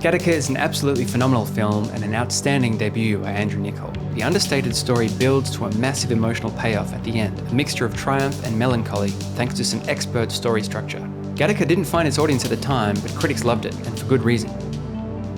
Gattaca is an absolutely phenomenal film and an outstanding debut by Andrew Niccol. The understated story builds to a massive emotional payoff at the end, a mixture of triumph and melancholy thanks to some expert story structure. Gattaca didn't find its audience at the time, but critics loved it, and for good reason.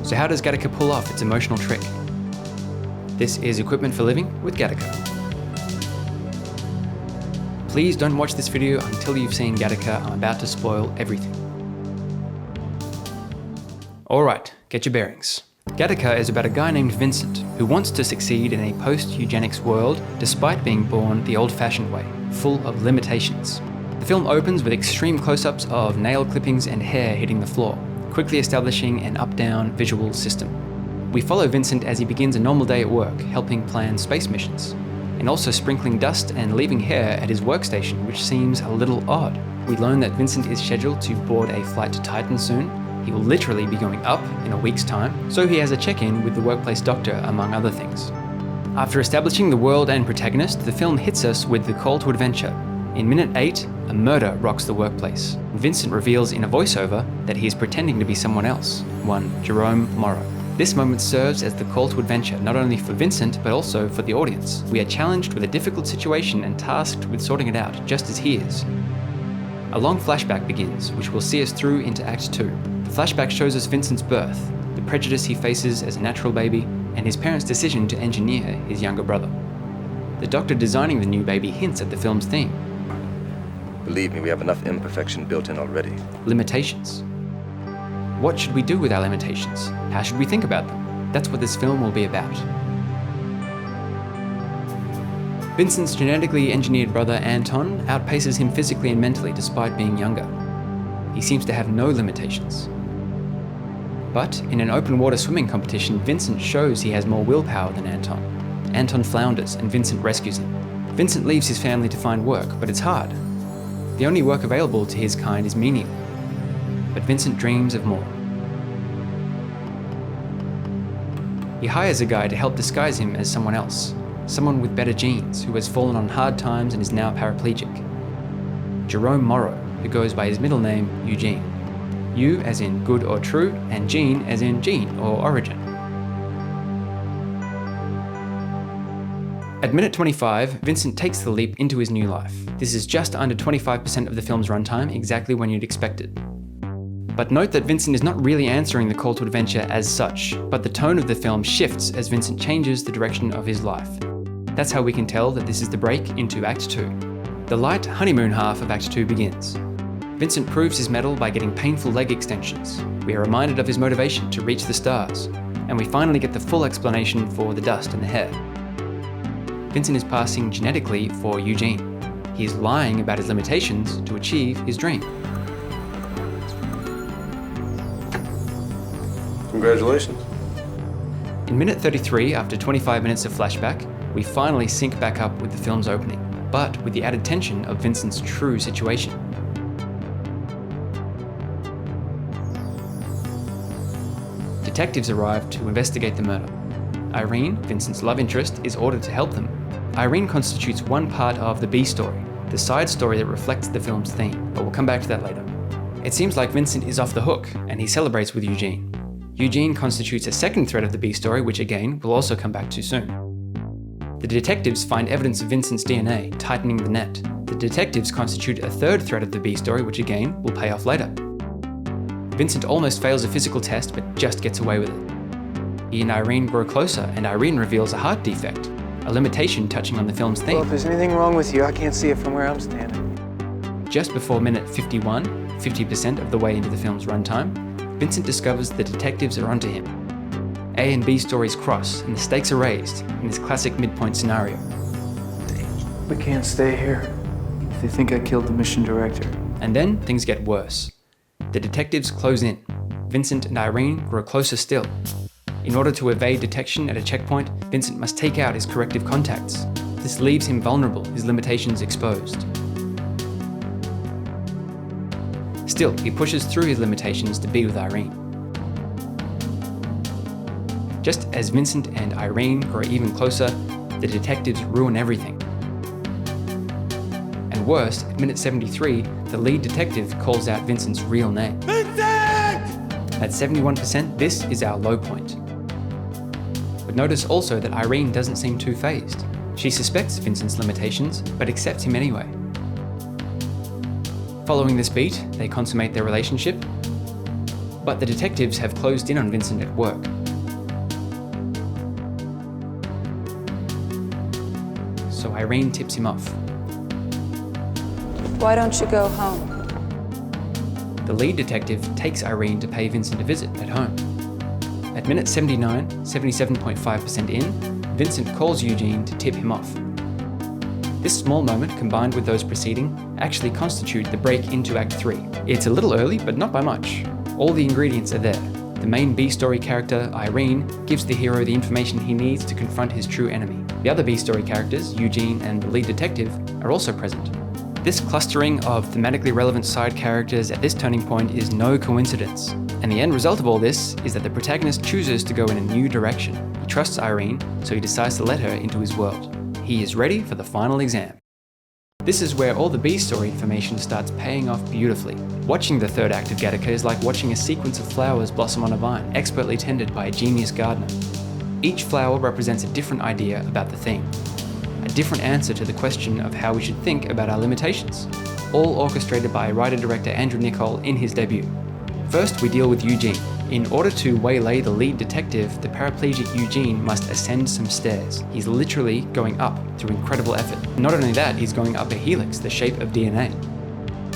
So how does Gattaca pull off its emotional trick? This is Equipment for Living with Gattaca. Please don't watch this video until you've seen Gattaca. I'm about to spoil everything. Alright, get your bearings. Gattaca is about a guy named Vincent who wants to succeed in a post-eugenics world despite being born the old-fashioned way, full of limitations. The film opens with extreme close-ups of nail clippings and hair hitting the floor, quickly establishing an up-down visual system. We follow Vincent as he begins a normal day at work, helping plan space missions, and also sprinkling dust and leaving hair at his workstation, which seems a little odd. We learn that Vincent is scheduled to board a flight to Titan soon. He will literally be going up in a week's time, so he has a check-in with the workplace doctor, among other things. After establishing the world and protagonist, the film hits us with the call to adventure. In minute 8, a murder rocks the workplace. Vincent reveals in a voiceover that he is pretending to be someone else, one Jerome Morrow. This moment serves as the call to adventure, not only for Vincent, but also for the audience. We are challenged with a difficult situation and tasked with sorting it out, just as he is. A long flashback begins, which will see us through into Act 2. The flashback shows us Vincent's birth, the prejudice he faces as a natural baby, and his parents' decision to engineer his younger brother. The doctor designing the new baby hints at the film's theme. Believe me, we have enough imperfection built in already. Limitations. What should we do with our limitations? How should we think about them? That's what this film will be about. Vincent's genetically engineered brother Anton outpaces him physically and mentally despite being younger. He seems to have no limitations. But in an open water swimming competition, Vincent shows he has more willpower than Anton. Anton flounders and Vincent rescues him. Vincent leaves his family to find work, but it's hard. The only work available to his kind is menial. But Vincent dreams of more. He hires a guy to help disguise him as someone else. Someone with better genes, who has fallen on hard times and is now paraplegic. Jerome Morrow, who goes by his middle name, Eugene. U as in good or true, and gene as in gene or origin. At minute 25, Vincent takes the leap into his new life. This is just under 25% of the film's runtime, exactly when you'd expect it. But note that Vincent is not really answering the call to adventure as such, but the tone of the film shifts as Vincent changes the direction of his life. That's how we can tell that this is the break into Act 2. The light honeymoon half of Act 2 begins. Vincent proves his mettle by getting painful leg extensions. We are reminded of his motivation to reach the stars, and we finally get the full explanation for the dust and the hair. Vincent is passing genetically for Eugene. He is lying about his limitations to achieve his dream. Congratulations. In minute 33, after 25 minutes of flashback, we finally sync back up with the film's opening, but with the added tension of Vincent's true situation. Detectives arrive to investigate the murder. Irene, Vincent's love interest, is ordered to help them. Irene constitutes one part of the B story, the side story that reflects the film's theme, but we'll come back to that later. It seems like Vincent is off the hook, and he celebrates with Eugene. Eugene constitutes a second thread of the B story, which again, we'll also come back to soon. The detectives find evidence of Vincent's DNA, tightening the net. The detectives constitute a third thread of the B story, which again, will pay off later. Vincent almost fails a physical test, but just gets away with it. He and Irene grow closer, and Irene reveals a heart defect, a limitation touching on the film's theme. Well, if there's anything wrong with you, I can't see it from where I'm standing. Just before minute 51, 50% of the way into the film's runtime, Vincent discovers the detectives are onto him. A and B stories cross, and the stakes are raised in this classic midpoint scenario. We can't stay here. They think I killed the mission director. And then things get worse. The detectives close in. Vincent and Irene grow closer still. In order to evade detection at a checkpoint, Vincent must take out his corrective contacts. This leaves him vulnerable, his limitations exposed. Still, he pushes through his limitations to be with Irene. Just as Vincent and Irene grow even closer, the detectives ruin everything. And worse, at minute 73, the lead detective calls out Vincent's real name. Vincent! At 71%, this is our low point. But notice also that Irene doesn't seem too fazed. She suspects Vincent's limitations, but accepts him anyway. Following this beat, they consummate their relationship, but the detectives have closed in on Vincent at work. So Irene tips him off. Why don't you go home? The lead detective takes Irene to pay Vincent a visit at home. At minute 79, 77.5% in, Vincent calls Eugene to tip him off. This small moment, combined with those preceding, actually constitute the break into Act 3. It's a little early, but not by much. All the ingredients are there. The main B-story character, Irene, gives the hero the information he needs to confront his true enemy. The other B-story characters, Eugene and the lead detective, are also present. This clustering of thematically relevant side characters at this turning point is no coincidence. And the end result of all this is that the protagonist chooses to go in a new direction. He trusts Irene, so he decides to let her into his world. He is ready for the final exam. This is where all the B-story information starts paying off beautifully. Watching the third act of Gattaca is like watching a sequence of flowers blossom on a vine, expertly tended by a genius gardener. Each flower represents a different idea about the theme, a different answer to the question of how we should think about our limitations, all orchestrated by writer-director Andrew Niccol in his debut. First, we deal with Eugene. In order to waylay the lead detective, the paraplegic Eugene must ascend some stairs. He's literally going up through incredible effort. Not only that, he's going up a helix, the shape of DNA.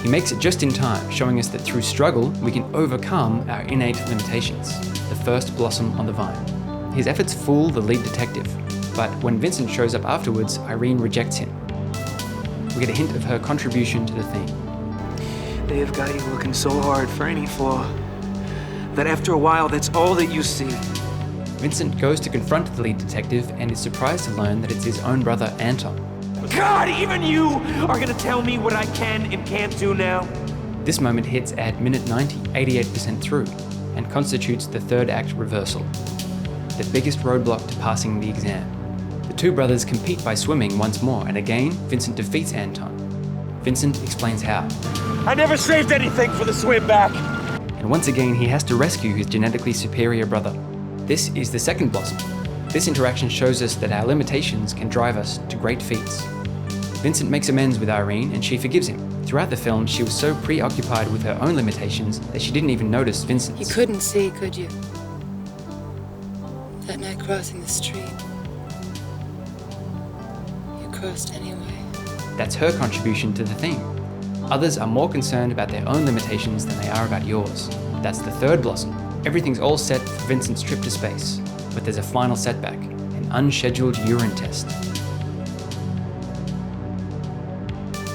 He makes it just in time, showing us that through struggle, we can overcome our innate limitations, the first blossom on the vine. His efforts fool the lead detective, but when Vincent shows up afterwards, Irene rejects him. We get a hint of her contribution to the theme. They have got you looking so hard for any flaw that after a while, that's all that you see. Vincent goes to confront the lead detective and is surprised to learn that it's his own brother, Anton. God, even you are gonna tell me what I can and can't do now? This moment hits at minute 90, 88% through, and constitutes the third act reversal, the biggest roadblock to passing the exam. The two brothers compete by swimming once more, and again, Vincent defeats Anton. Vincent explains how. I never saved anything for the swim back. And once again, he has to rescue his genetically superior brother. This is the second blossom. This interaction shows us that our limitations can drive us to great feats. Vincent makes amends with Irene and she forgives him. Throughout the film, she was so preoccupied with her own limitations that she didn't even notice Vincent's. You couldn't see, could you? That night crossing the street. You crossed anyway. That's her contribution to the theme. Others are more concerned about their own limitations than they are about yours. That's the third blossom. Everything's all set for Vincent's trip to space, but there's a final setback, an unscheduled urine test.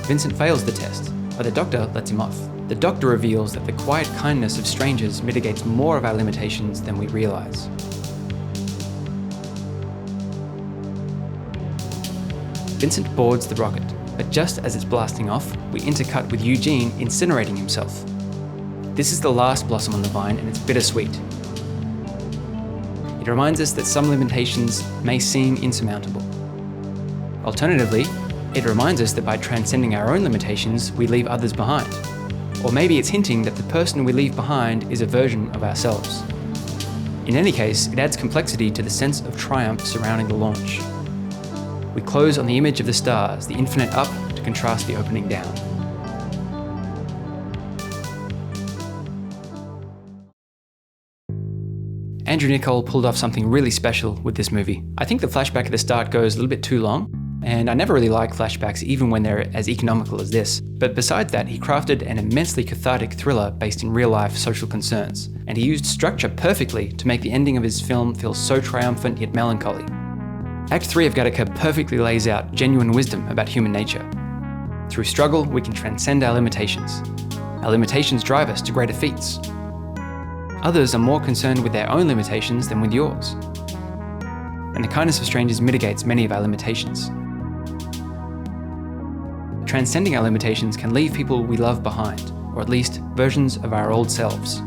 Vincent fails the test, but the doctor lets him off. The doctor reveals that the quiet kindness of strangers mitigates more of our limitations than we realize. Vincent boards the rocket, but just as it's blasting off, we intercut with Eugene incinerating himself. This is the last blossom on the vine, and it's bittersweet. It reminds us that some limitations may seem insurmountable. Alternatively, it reminds us that by transcending our own limitations, we leave others behind. Or maybe it's hinting that the person we leave behind is a version of ourselves. In any case, it adds complexity to the sense of triumph surrounding the launch. We close on the image of the stars, the infinite up, to contrast the opening down. Andrew Niccol pulled off something really special with this movie. I think the flashback at the start goes a little bit too long, and I never really like flashbacks even when they're as economical as this. But besides that, he crafted an immensely cathartic thriller based in real-life social concerns, and he used structure perfectly to make the ending of his film feel so triumphant yet melancholy. Act 3 of Gattaca perfectly lays out genuine wisdom about human nature. Through struggle, we can transcend our limitations. Our limitations drive us to greater feats. Others are more concerned with their own limitations than with yours. And the kindness of strangers mitigates many of our limitations. Transcending our limitations can leave people we love behind, or at least versions of our old selves.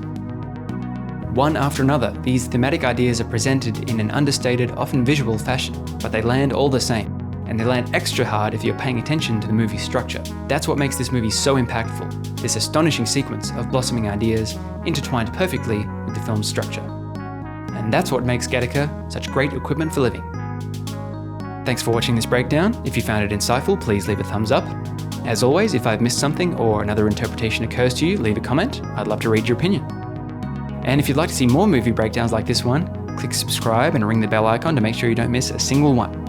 One after another, these thematic ideas are presented in an understated, often visual fashion, but they land all the same, and they land extra hard if you're paying attention to the movie's structure. That's what makes this movie so impactful, this astonishing sequence of blossoming ideas intertwined perfectly with with the film's structure. And that's what makes Gattaca such great equipment for living. Thanks for watching this breakdown. If you found it insightful, please leave a thumbs up. As always, if I've missed something or another interpretation occurs to you, leave a comment. I'd love to read your opinion. And if you'd like to see more movie breakdowns like this one, click subscribe and ring the bell icon to make sure you don't miss a single one.